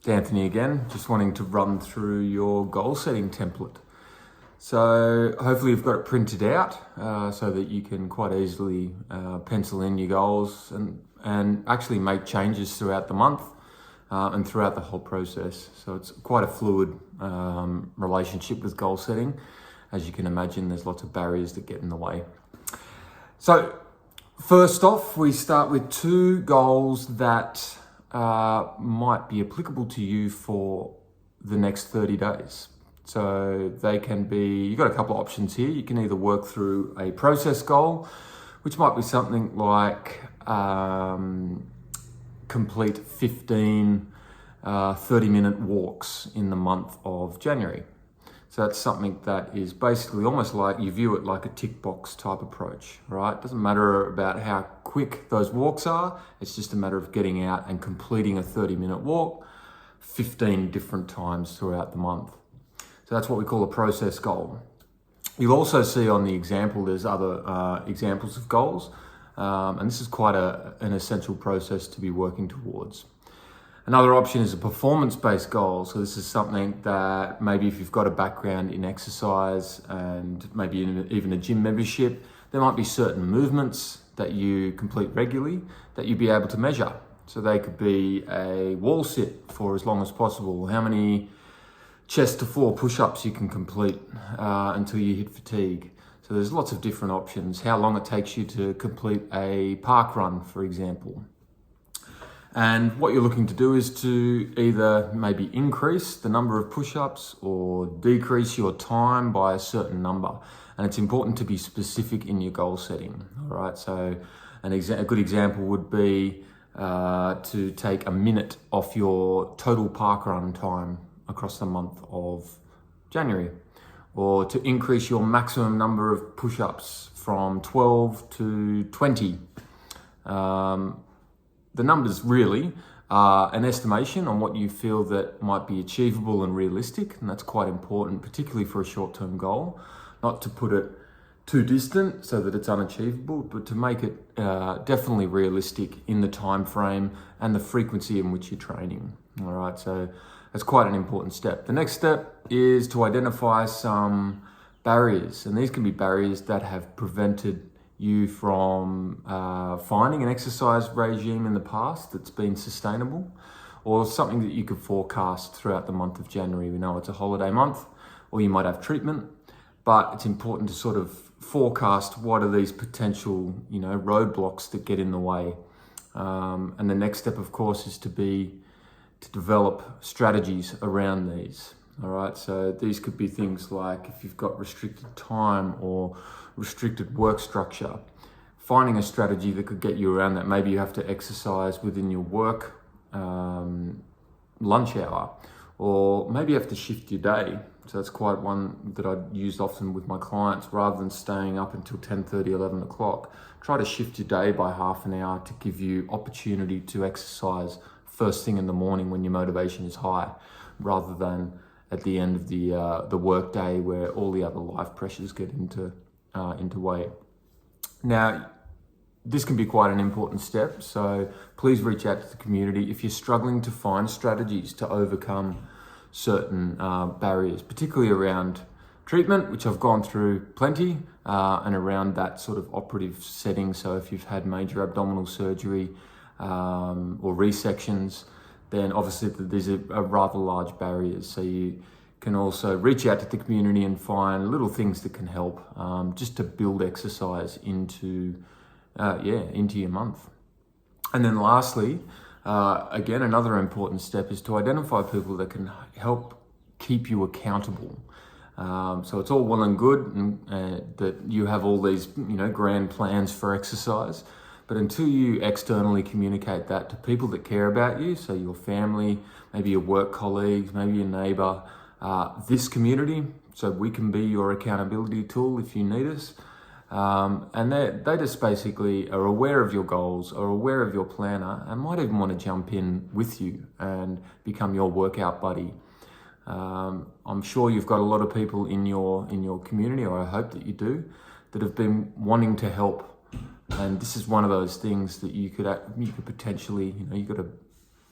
Anthony again, just wanting to run through your goal setting template. So hopefully you've got it printed out so that you can quite easily pencil in your goals and actually make changes throughout the month and throughout the whole process. So it's quite a fluid relationship with goal setting. As you can imagine, there's lots of barriers that get in the way. So first off, we start with 2 goals that might be applicable to you for the next 30 days. So they can be, you've got a couple of options here. You can either work through a process goal, which might be something like complete 15 30-minute walks in the month of January. So that's something that is basically almost like you view it like a tick box type approach, right? It doesn't matter about how quick those walks are. It's just a matter of getting out and completing a 30-minute walk 15 different times throughout the month. So that's what we call a process goal. You'll also see on the example, there's other examples of goals. And this is quite an essential process to be working towards. Another option is a performance-based goal. So this is something that maybe if you've got a background in exercise and maybe even a gym membership, there might be certain movements that you complete regularly that you'd be able to measure. So they could be a wall sit for as long as possible, how many chest to floor push-ups you can complete until you hit fatigue. So there's lots of different options. How long it takes you to complete a park run, for example. And what you're looking to do is to either maybe increase the number of push-ups or decrease your time by a certain number. And it's important to be specific in your goal setting, all right? So a good example would be to take a minute off your total park run time across the month of January, or to increase your maximum number of push-ups from 12 to 20. The numbers really are an estimation on what you feel that might be achievable and realistic, and that's quite important, particularly for a short-term goal, not to put it too distant so that it's unachievable, but to make it definitely realistic in the time frame and the frequency in which you're training. All right, so that's quite an important step. The next step is to identify some barriers, and these can be barriers that have prevented you from finding an exercise regime in the past that's been sustainable, or something that you could forecast throughout the month of January. We know it's a holiday month, or you might have treatment, but it's important to sort of forecast what are these potential, roadblocks that get in the way. And the next step, of course, is to develop strategies around these. All right, so these could be things like if you've got restricted time or restricted work structure, finding a strategy that could get you around that. Maybe you have to exercise within your work lunch hour, or maybe you have to shift your day. So that's quite one that I use often with my clients. Rather than staying up until 10:30, 11 o'clock, try to shift your day by half an hour to give you opportunity to exercise first thing in the morning when your motivation is high, rather than at the end of the work day where all the other life pressures get into way. Now, this can be quite an important step, so please reach out to the community if you're struggling to find strategies to overcome certain barriers, particularly around treatment, which I've gone through plenty, and around that sort of operative setting. So if you've had major abdominal surgery or resections, then obviously these are rather large barriers. So you can also reach out to the community and find little things that can help just to build exercise into your month. And then lastly, again, another important step is to identify people that can help keep you accountable. So it's all well and good that you have all these, grand plans for exercise, but until you externally communicate that to people that care about you, so your family, maybe your work colleagues, maybe your neighbor, this community, so we can be your accountability tool if you need us. And they just basically are aware of your goals, are aware of your planner, and might even want to jump in with you and become your workout buddy. I'm sure you've got a lot of people in your community, or I hope that you do, that have been wanting to help. And this is one of those things that you could potentially, you've got to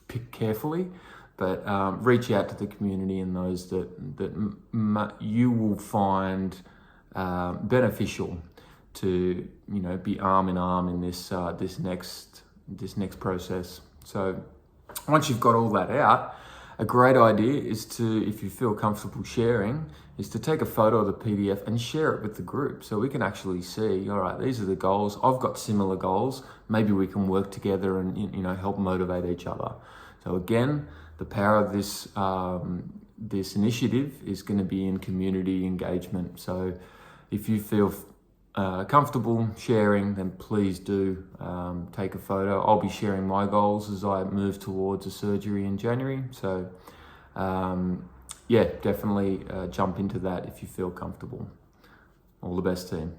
pick carefully, But reach out to the community and those that you will find beneficial to, you know, be arm in arm in this next process. So once you've got all that out, a great idea is to, if you feel comfortable sharing, is to take a photo of the PDF and share it with the group so we can actually see, all right, these are the goals. I've got similar goals. Maybe we can work together and, you know, help motivate each other. So again, the power of this this initiative is going to be in community engagement. So if you feel comfortable sharing, then please do take a photo. I'll be sharing my goals as I move towards a surgery in January. So yeah, definitely jump into that if you feel comfortable. All the best, team.